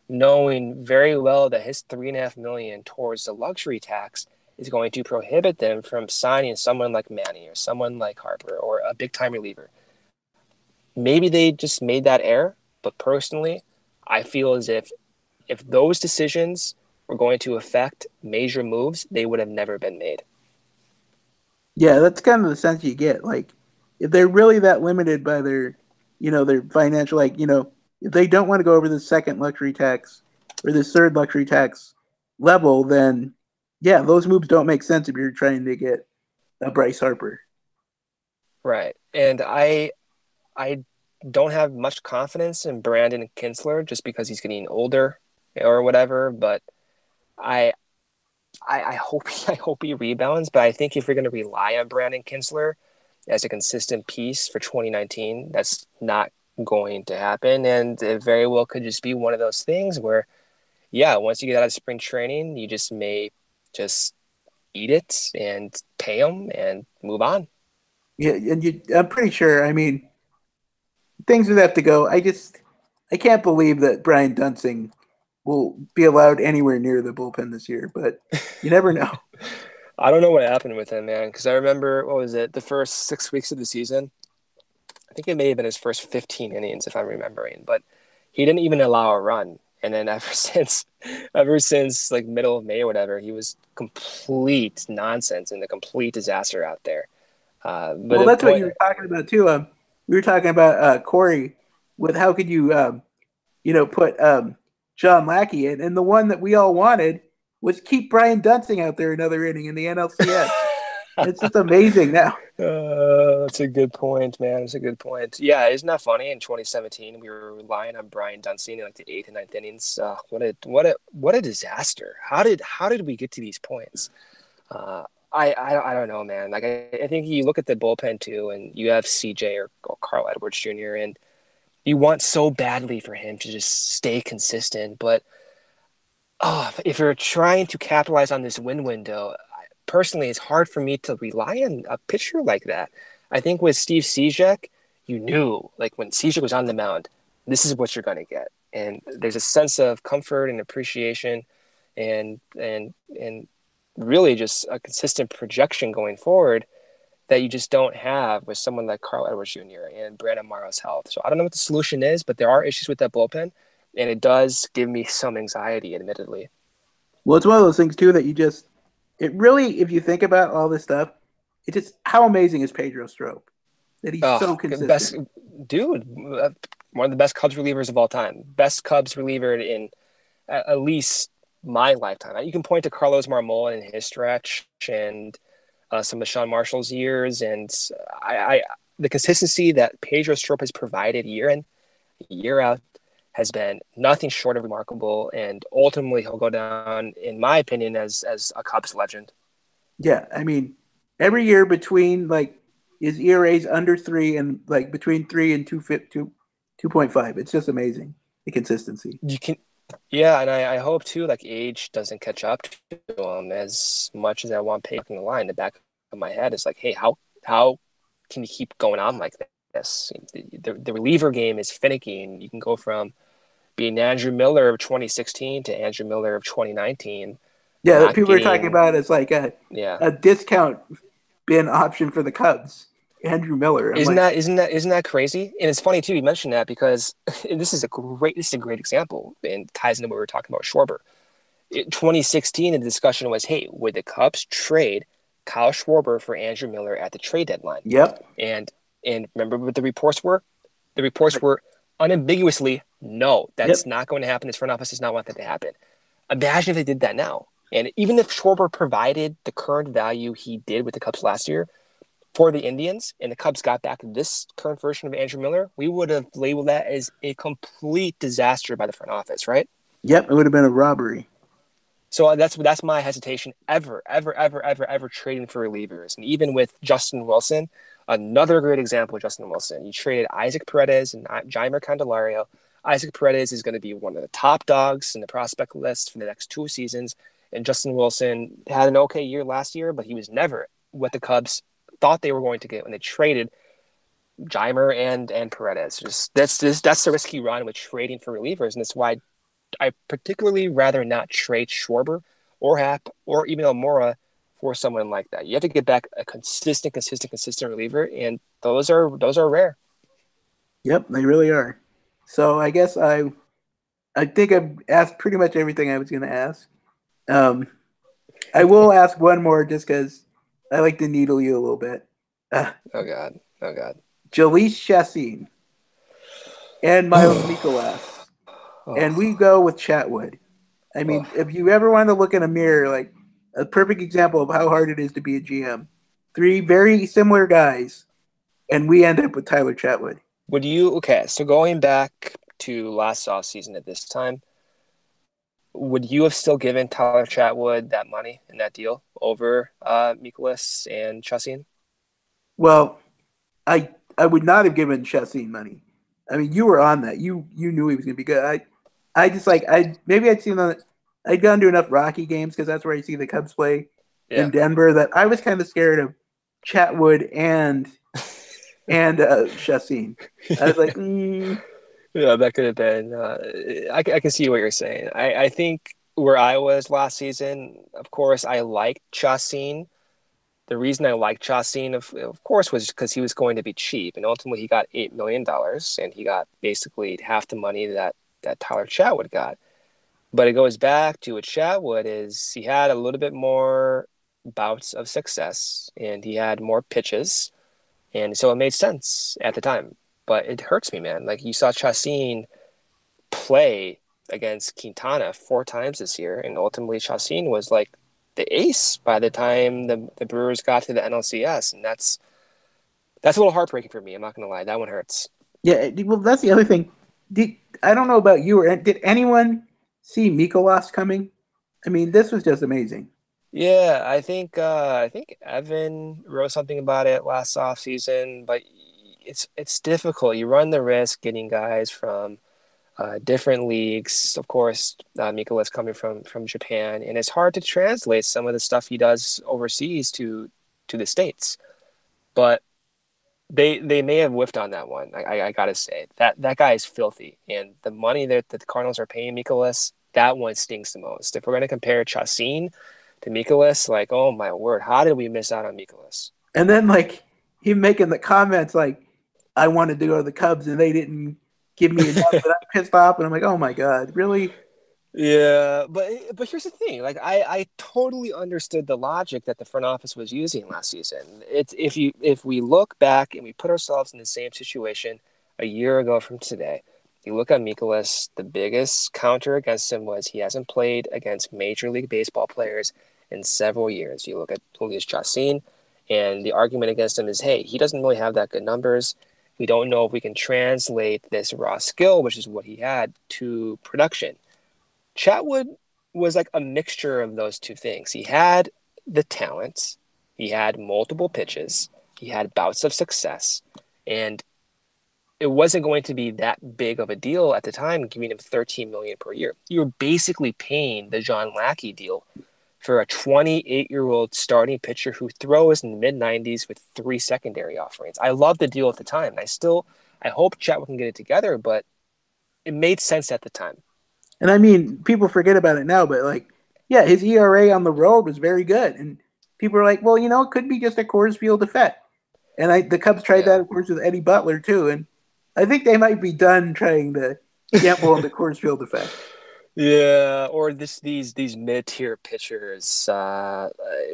knowing very well that his $3.5 million towards the luxury tax is going to prohibit them from signing someone like Manny or someone like Harper or a big time reliever. Maybe they just made that error, but personally, I feel as if those decisions were going to affect major moves, they would have never been made. Yeah, that's kind of the sense you get. Like, if they're really that limited by their financial, like, if they don't want to go over the second luxury tax or this third luxury tax level, then yeah, those moves don't make sense if you're trying to get a Bryce Harper. Right. And I don't have much confidence in Brandon Kinsler just because he's getting older or whatever, but I I hope I hope he rebounds, but I think if you're going to rely on Brandon Kinsler as a consistent piece for 2019, that's not going to happen, and it very well could just be one of those things where, yeah, once you get out of spring training, you just may just eat it and pay him and move on. Yeah, and I'm pretty sure. I mean, things would have to go. I can't believe that Brian Dunsing will be allowed anywhere near the bullpen this year, but you never know. I don't know what happened with him, man, because I remember what was it, the first 6 weeks of the season. I think it may have been his first 15 innings, if I'm remembering, but he didn't even allow a run. And then ever since like middle of May or whatever, he was complete nonsense and a complete disaster out there. But Well, the that's what point, you were talking about too. We were talking about Corey with how could you put John Lackey in, and the one that we all wanted was keep Brian Dunsing out there another inning in the NLCS. It's just amazing now. that's a good point, man. That's a good point. Yeah, isn't that funny? In 2017, we were relying on Brian Dunsing in like the eighth and ninth innings. What a disaster! How did we get to these points? Uh, I don't know, man. Like I think you look at the bullpen too, and you have CJ or Carl Edwards Jr. and you want so badly for him to just stay consistent, but if you're trying to capitalize on this win window, personally, it's hard for me to rely on a pitcher like that. I think with Steve Cishek, you knew, like when Cishek was on the mound, this is what you're going to get, and there's a sense of comfort and appreciation, and really just a consistent projection going forward that you just don't have with someone like Carl Edwards Jr. and Brandon Morrow's health. So I don't know what the solution is, but there are issues with that bullpen, and it does give me some anxiety, admittedly. Well, it's one of those things too that it really, if you think about all this stuff, it's just how amazing is Pedro Strop? that he's Oh, so best consistent. dude, one of the best Cubs relievers of all time. Best Cubs reliever in at least my lifetime. You can point to Carlos Marmol in his stretch and some of Sean Marshall's years, and I the consistency that Pedro Strop has provided year in, year out has been nothing short of remarkable, and ultimately he'll go down, in my opinion, as a Cubs legend. Yeah, I mean, every year between like his ERA's under three and like between three and 2.5. It's just amazing the consistency. You can, yeah, and I hope too, like age doesn't catch up to him as much as I want Payton in the line. The back of my head is like, hey, how can you keep going on like this? The reliever game is finicky, and you can go from being Andrew Miller of 2016 to Andrew Miller of 2019, Yeah, that not people are talking getting, about as like yeah. a discount bin option for the Cubs. Andrew Miller. I'm Isn't like, that isn't that isn't that crazy? And it's funny too. You mentioned that because this is a great example and ties into what we were talking about Schwarber. 2016, the discussion was, hey, would the Cubs trade Kyle Schwarber for Andrew Miller at the trade deadline? yep, And and remember what the reports were? The reports were unambiguously no. That's yep, not going to happen. This front office does not want that to happen. Imagine if they did that now. And even if Schwarber provided the current value he did with the Cubs last year for the Indians, and the Cubs got back this current version of Andrew Miller, we would have labeled that as a complete disaster by the front office, right? yep. It would have been a robbery. So that's my hesitation ever trading for relievers. And even with Justin Wilson, another great example of Justin Wilson. You traded Isaac Paredes and Jaimer Candelario. Isaac Paredes is going to be one of the top dogs in the prospect list for the next 2 seasons. And Justin Wilson had an okay year last year, but he was never what the Cubs thought they were going to get when they traded Jaimer and Paredes. That's the risky run with trading for relievers, and that's why I particularly rather not trade Schwarber or Hap or even Almora for someone like that. You have to get back a consistent reliever, and those are rare. Yep, they really are. So I guess I think I've asked pretty much everything I was going to ask. Um, I will ask one more just because I like to needle you a little bit. Uh, Oh God, oh God. Jalees Chassin and Miles Mikolas, and we Oh, go with Chatwood. I mean, oh. if you ever want to look in a mirror, like a perfect example of how hard it is to be a GM, three very similar guys, and we end up with Tyler Chatwood. Would you okay? So going back to last off season at this time, would you have still given Tyler Chatwood that money in that deal over Mikolas and Chassin? Well, I would not have given Chassin money. I mean, you were on that. You knew he was going to be good. I just like I maybe I'd seen the I'd gone to enough Rocky games because that's where I see the Cubs play Yeah. in Denver that I was kind of scared of Chatwood and Chassin. I was like, Yeah, that could have been. I can see what you're saying. I think where I was last season, of course, I liked Chassin. The reason I liked Chassin, of course, was because he was going to be cheap, and ultimately he got $8 million, and he got basically half the money that Tyler Chatwood got. But it goes back to what Chatwood is. He had a little bit more bouts of success, and he had more pitches, and so it made sense at the time. But it hurts me, man. Like you saw Chassin play against Quintana 4 times this year, and ultimately Chassin was like the ace by the time the Brewers got to the NLCS, and that's a little heartbreaking for me. I'm not gonna lie, that one hurts. yeah. Well, that's the other thing. I don't know about you or did anyone see Mikolas coming? I mean, this was just amazing. Yeah, I think Evan wrote something about it last off season, but it's difficult. You run the risk getting guys from different leagues. Of course, Mikolas coming from Japan, and it's hard to translate some of the stuff he does overseas to the states. But they may have whiffed on that one. I gotta say that guy is filthy, and the money that the Cardinals are paying Mikolas, that one stings the most. If we're gonna compare Chassin to Mikolas, like oh my word, how did we miss out on Mikolas? And then like him making the comments like I wanted to go to the Cubs and they didn't give me enough, but I'm pissed off and I'm like, oh my god, really? Yeah, but here's the thing. Like I totally understood the logic that the front office was using last season. It's if we look back and we put ourselves in the same situation a year ago from today, you look at Mikolas, the biggest counter against him was he hasn't played against Major League Baseball players in several years. You look at Julius Chassin, and the argument against him is, hey, he doesn't really have that good numbers. We don't know if we can translate this raw skill, which is what he had, to production. Chatwood was like a mixture of those two things. He had the talents, he had multiple pitches, he had bouts of success, and it wasn't going to be that big of a deal at the time, giving him 13 million per year. You were basically paying the John Lackey deal for a 28-year-old starting pitcher who throws in the mid 90s with 3 secondary offerings. I loved the deal at the time. I hope Chatwood can get it together, but it made sense at the time. And I mean, people forget about it now, but like, yeah, his ERA on the road was very good, and people are like, well, it could be just a Coors Field effect. And the Cubs tried that, Yeah. of course, with Eddie Butler too, and I think they might be done trying to gamble on the Coors Field effect. Yeah, or these mid tier pitchers.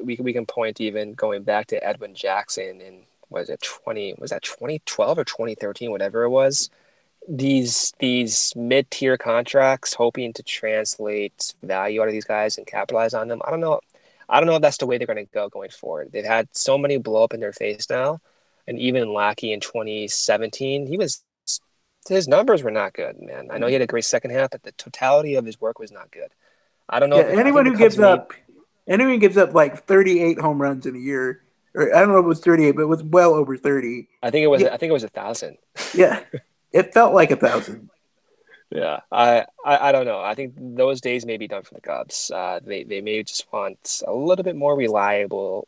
We can point even going back to Edwin Jackson in was that 2012 or 2013, whatever it was. These mid tier contracts, hoping to translate value out of these guys and capitalize on them. I don't know. I don't know if that's the way they're going to go going forward. They've had so many blow up in their face now, and even Lackey in 2017, his numbers were not good, man. I know he had a great second half, but the totality of his work was not good. I don't know Yeah, if I think the Cubs need. anyone who gives up like 38 home runs in a year, or I don't know if it was 38, but it was well over 30. Yeah, I think it was 1,000. yeah, it felt like 1,000. Yeah, I don't know. I think those days may be done for the Cubs. They may just want a little bit more reliable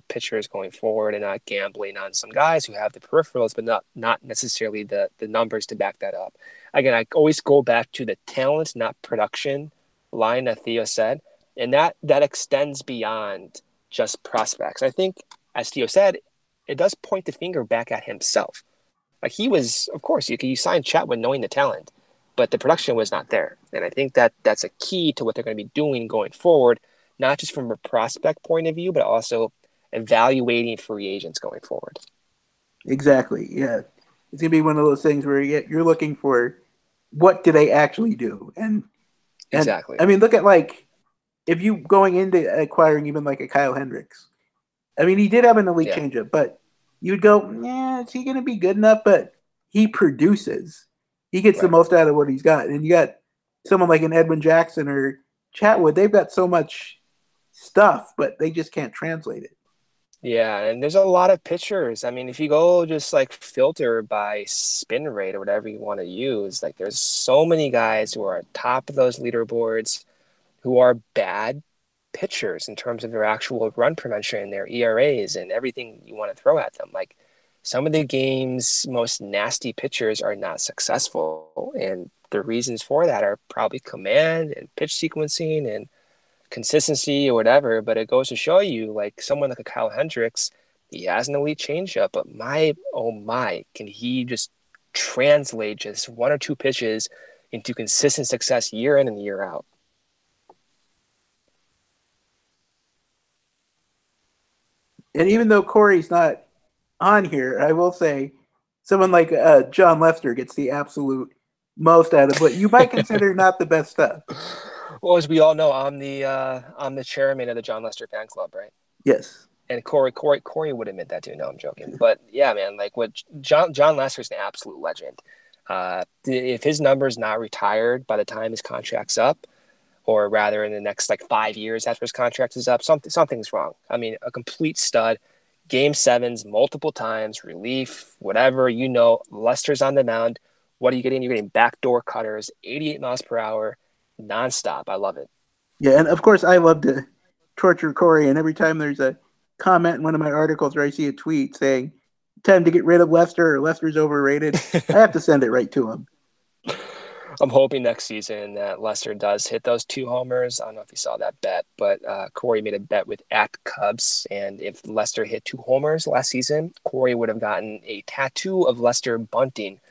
pitchers going forward, and not gambling on some guys who have the peripherals, but not necessarily the numbers to back that up. Again, I always go back to the talent, not production line that Theo said, and that extends beyond just prospects. I think, as Theo said, it does point the finger back at himself. Like he was, of course, you sign Chatwood knowing the talent, but the production was not there. And I think that's a key to what they're going to be doing going forward, not just from a prospect point of view, but also evaluating free agents going forward. Exactly. Yeah, it's gonna be one of those things where you're looking for what do they actually do, and Exactly. I mean, look at like if you going into acquiring even like a Kyle Hendricks. I mean, he did have an elite Yeah. changeup, but you'd go, yeah, is he going to be good enough? But he produces. He gets the Right. most out of what he's got. And you got someone like an Edwin Jackson or Chatwood. They've got so much stuff, but they just can't translate it. Yeah, and there's a lot of pitchers. I mean, if you go just like filter by spin rate or whatever you want to use, like there's so many guys who are at top of those leaderboards who are bad pitchers in terms of their actual run prevention and their ERAs and everything you want to throw at them. Like some of the game's most nasty pitchers are not successful, and the reasons for that are probably command and pitch sequencing and consistency or whatever. But it goes to show you, like someone like a Kyle Hendricks, he has an elite changeup, but my oh my, can he just translate just one or two pitches into consistent success year in and year out? And even though Corey's not on here, I will say someone like John Lester gets the absolute most out of what you might consider not the best stuff. Well, as we all know, I'm the chairman of the John Lester fan club, right? Yes. And Corey would admit that too. No, I'm joking. But yeah, man, like what John Lester's an absolute legend. If his number's not retired by the time his contract's up, or rather in the next like 5 years after his contract is up, something's wrong. I mean, a complete stud. Game sevens multiple times, relief, whatever. Lester's on the mound. What are you getting? You're getting backdoor cutters, 88 miles per hour, nonstop. I love it. Yeah, and of course I love to torture Corey, and every time there's a comment in one of my articles or I see a tweet saying time to get rid of Lester or Lester's overrated, I have to send it right to him. I'm hoping next season that Lester does hit those 2 homers. I don't know if you saw that bet, but Corey made a bet with at Cubs, and if Lester hit 2 homers last season, Corey would have gotten a tattoo of Lester bunting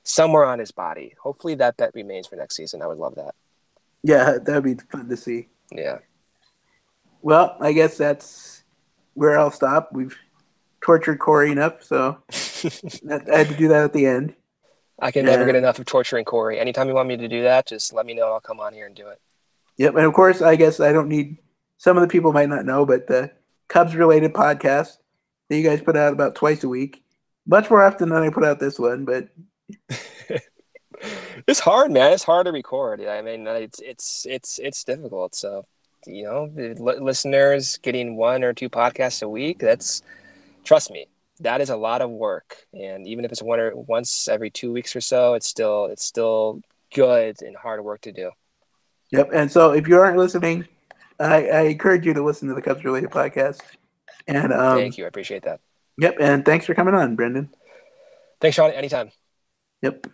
somewhere on his body. Hopefully that bet remains for next season. I would love that. Yeah, that'd be fun to see. Yeah. Well, I guess that's where I'll stop. We've tortured Corey enough, so I had to do that at the end. I can never get And enough of torturing Corey. Anytime you want me to do that, just let me know. I'll come on here and do it. yep, and of course, I guess I don't need. Some of the people might not know, but the Cubs related podcast that you guys put out about twice a week, much more often than I put out this one. But It's hard, man. It's hard to record. I mean, it's difficult. So, the listeners getting 1 or 2 podcasts a week, trust me, that is a lot of work. And even if it's once every 2 weeks or so, it's still good and hard work to do. yep, and so if you aren't listening, I encourage you to listen to the Cubs related podcast. And Thank you. I appreciate that. yep, and thanks for coming on, Brendan. Thanks, Sean. Anytime. Yep.